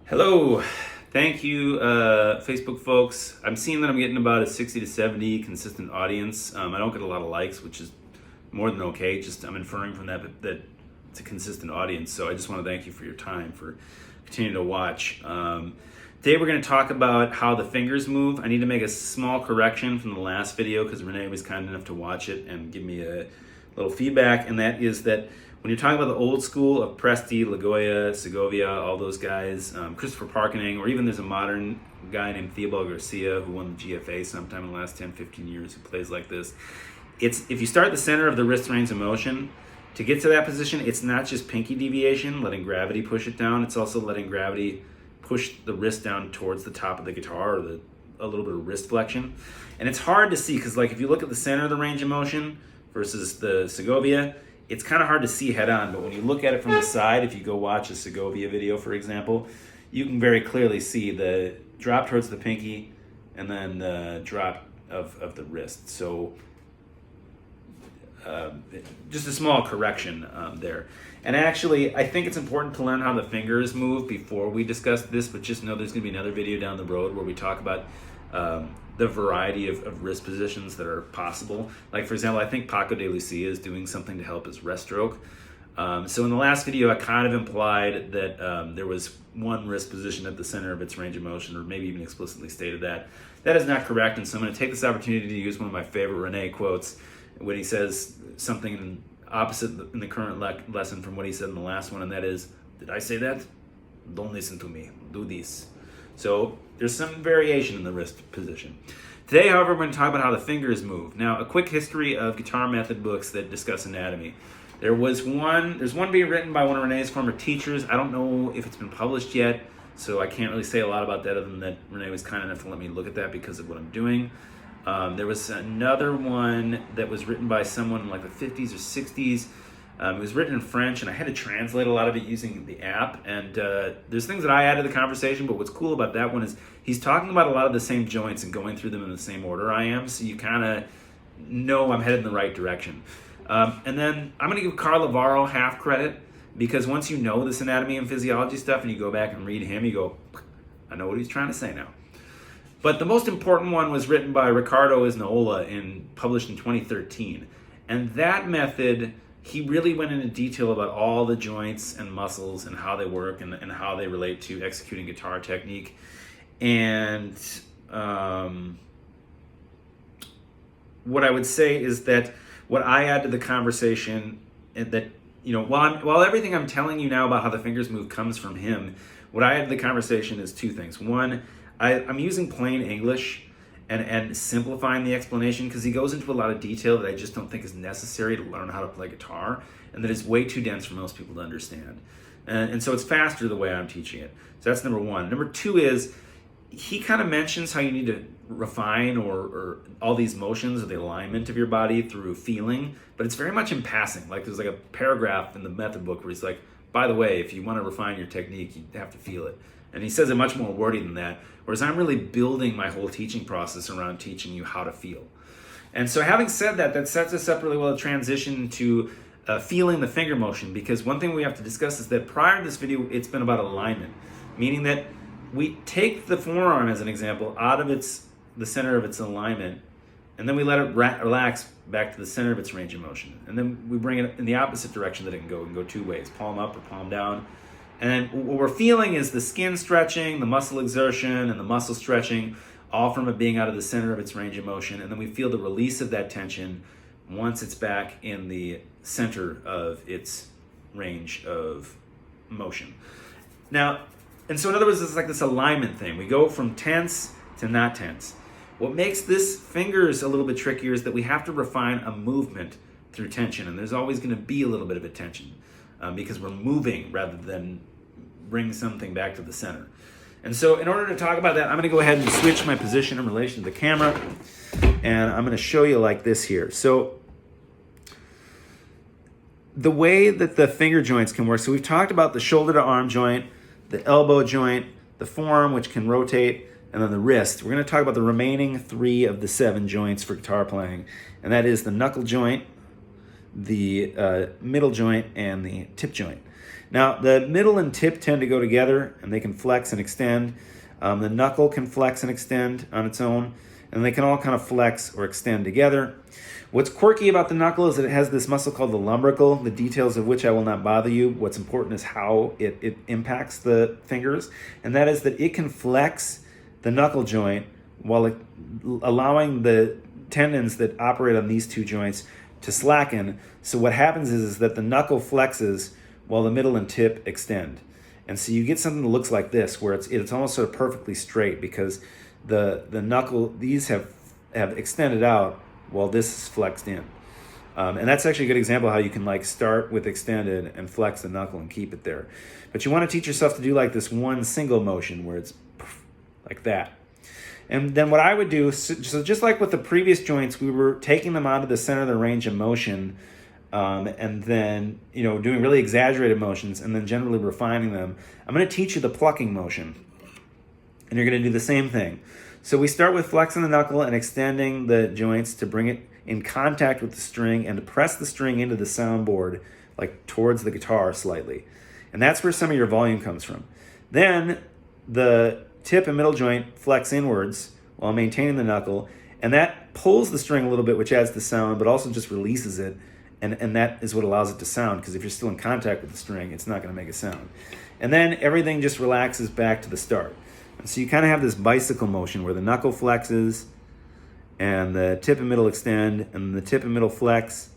Hello, thank you, Facebook folks. I'm seeing that I'm getting about a 60 to 70 consistent audience. I don't get a lot of likes, which is more than okay. Just I'm inferring from that it's a consistent audience. So I just want to thank you for your time, for continuing to watch. Today we're going to talk about how the fingers move. I need to make a small correction from the last video because Rene was kind enough to watch it and give me a little feedback, and that is that when you're talking about the old school of Presti, Lagoya, Segovia, all those guys, Christopher Parkening, or even there's a modern guy named Theobald Garcia who won the GFA sometime in the last 10, 15 years who plays like this. It's if you start at the center of the wrist range of motion, to get to that position, it's not just pinky deviation, letting gravity push it down, it's also letting gravity push the wrist down towards the top of the guitar, or a little bit of wrist flexion. And it's hard to see because, like, if you look at the center of the range of motion versus the Segovia, it's kind of hard to see head on, but when you look at it from the side, if you go watch a Segovia video, for example, you can very clearly see the drop towards the pinky and then the drop of the wrist. So just a small correction there. And actually, I think it's important to learn how the fingers move before we discuss this, but just know there's going to be another video down the road where we talk about the variety of wrist positions that are possible. Like, for example, I think Paco de Lucia is doing something to help his wrist stroke. So in the last video, I kind of implied that there was one wrist position at the center of its range of motion, or maybe even explicitly stated that. That is not correct, and so I'm going to take this opportunity to use one of my favorite Rene quotes when he says something opposite in the current lesson from what he said in the last one, and that is, did I say that? Don't listen to me. Do this. So there's some variation in the wrist position. Today, however, we're going to talk about how the fingers move. Now, a quick history of guitar method books that discuss anatomy. There's one being written by one of Rene's former teachers. I don't know if it's been published yet, so I can't really say a lot about that other than that Rene was kind enough to let me look at that because of what I'm doing. There was another one that was written by someone in like the 50s or 60s. It was written in French, and I had to translate a lot of it using the app. And there's things that I add to the conversation, but what's cool about that one is he's talking about a lot of the same joints and going through them in the same order I am, so you kind of know I'm headed in the right direction. And then I'm going to give Carl Lavaro half credit, because once you know this anatomy and physiology stuff and you go back and read him, you go, I know what he's trying to say now. But the most important one was written by Ricardo Isnaola and published in 2013. And that method, he really went into detail about all the joints and muscles and how they work and how they relate to executing guitar technique. And what I would say is that what I add to the conversation, that, you know, while everything I'm telling you now about how the fingers move comes from him, what I add to the conversation is two things. One, I'm using plain English and simplifying the explanation because he goes into a lot of detail that I just don't think is necessary to learn how to play guitar, and that is way too dense for most people to understand. And so it's faster the way I'm teaching it. So that's number one. Number two is he kind of mentions how you need to refine or all these motions or the alignment of your body through feeling, but it's very much in passing. Like, there's like a paragraph in the method book where he's like, by the way, if you want to refine your technique, you have to feel it. And he says it much more wordy than that, whereas I'm really building my whole teaching process around teaching you how to feel. And so having said that, that sets us up really well to transition to feeling the finger motion, because one thing we have to discuss is that prior to this video, it's been about alignment, meaning that we take the forearm as an example out of the center of its alignment, and then we let it relax back to the center of its range of motion. And then we bring it in the opposite direction that it can go. It can go two ways, palm up or palm down. And what we're feeling is the skin stretching, the muscle exertion, and the muscle stretching, all from it being out of the center of its range of motion. And then we feel the release of that tension once it's back in the center of its range of motion. Now, and so in other words, it's like this alignment thing. We go from tense to not tense. What makes this fingers a little bit trickier is that we have to refine a movement through tension, and there's always going to be a little bit of a tension. Because we're moving rather than bring something back to the center. And so in order to talk about that, I'm going to go ahead and switch my position in relation to the camera, and I'm going to show you like this here. So the way that the finger joints can work, so we've talked about the shoulder to arm joint, the elbow joint, the forearm, which can rotate, and then the wrist. We're going to talk about the remaining 3 of the 7 joints for guitar playing, and that is the knuckle joint, the middle joint, and the tip joint. Now, the middle and tip tend to go together, and they can flex and extend. The knuckle can flex and extend on its own, and they can all kind of flex or extend together. What's quirky about the knuckle is that it has this muscle called the lumbrical, the details of which I will not bother you. What's important is how it impacts the fingers, and that is that it can flex the knuckle joint while allowing the tendons that operate on these two joints to slacken. So what happens is that the knuckle flexes while the middle and tip extend. And so you get something that looks like this, where it's almost sort of perfectly straight, because the knuckle, these have extended out while this is flexed in. And that's actually a good example of how you can like start with extended and flex the knuckle and keep it there. But you want to teach yourself to do like this one single motion where it's like that. And then what I would do, so just like with the previous joints, we were taking them out of the center of the range of motion, and then, you know, doing really exaggerated motions and then generally refining them. I'm going to teach you the plucking motion, and you're going to do the same thing. So we start with flexing the knuckle and extending the joints to bring it in contact with the string and to press the string into the soundboard, like towards the guitar slightly. And that's where some of your volume comes from. Then the tip and middle joint flex inwards while maintaining the knuckle, and that pulls the string a little bit, which adds the sound, but also just releases it, and that is what allows it to sound, because if you're still in contact with the string, it's not going to make a sound. And then everything just relaxes back to the start. And so you kind of have this bicycle motion where the knuckle flexes and the tip and middle extend, and the tip and middle flex,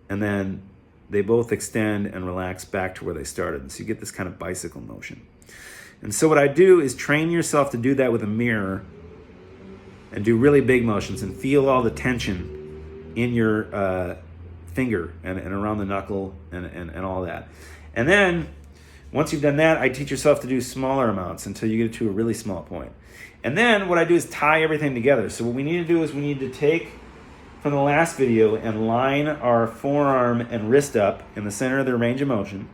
and then they both extend and relax back to where they started. And so you get this kind of bicycle motion. And so what I do is train yourself to do that with a mirror and do really big motions and feel all the tension in your finger and around the knuckle and all that. And then once you've done that, I teach yourself to do smaller amounts until you get to a really small point. And then what I do is tie everything together. So what we need to do is we need to take from the last video and line our forearm and wrist up in the center of the range of motion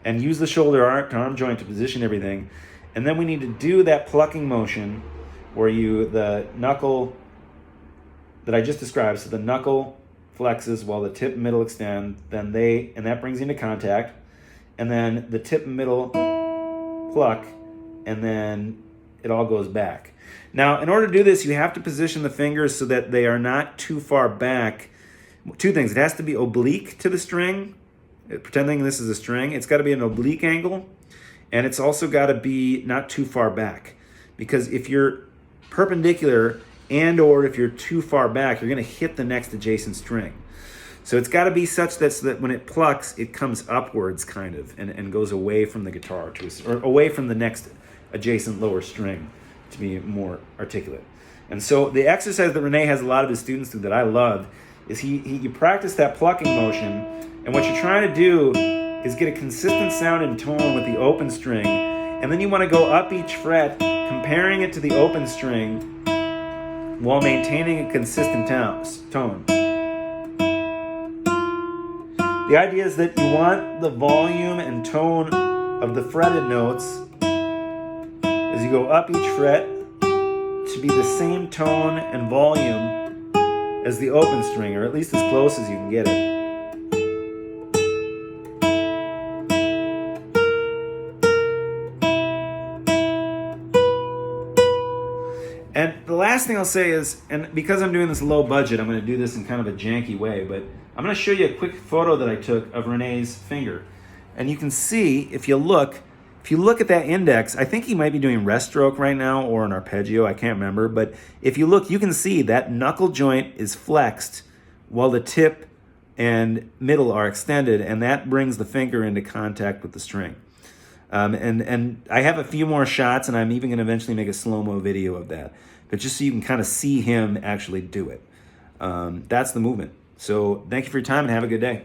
and use the shoulder to arm joint to position everything. And then we need to do that plucking motion where the knuckle that I just described, so the knuckle flexes while the tip and middle extend, and that brings you into contact, and then the tip and middle pluck, and then it all goes back. Now, in order to do this, you have to position the fingers so that they are not too far back. Two things: it has to be oblique to the string, pretending this is a string. It's got to be an oblique angle, and it's also got to be not too far back, because if you're perpendicular and or if you're too far back, you're going to hit the next adjacent string. So it's got to be such that, so that when it plucks, it comes upwards kind of and goes away from the guitar or away from the next adjacent lower string, to be more articulate. And so the exercise that Rene has a lot of his students do that I love is you practice that plucking motion, and what you're trying to do is get a consistent sound and tone with the open string, and then you want to go up each fret, comparing it to the open string while maintaining a consistent tone. The idea is that you want the volume and tone of the fretted notes as you go up each fret to be the same tone and volume as the open string, or at least as close as you can get it. And the last thing I'll say is, and because I'm doing this low budget, I'm going to do this in kind of a janky way, but I'm going to show you a quick photo that I took of Rene's finger. And you can see, if you look at that index, I think he might be doing rest stroke right now or an arpeggio, I can't remember. But if you look, you can see that knuckle joint is flexed while the tip and middle are extended, and that brings the finger into contact with the string. And I have a few more shots, and I'm even going to eventually make a slow-mo video of that. But just so you can kind of see him actually do it. That's the movement. So thank you for your time, and have a good day.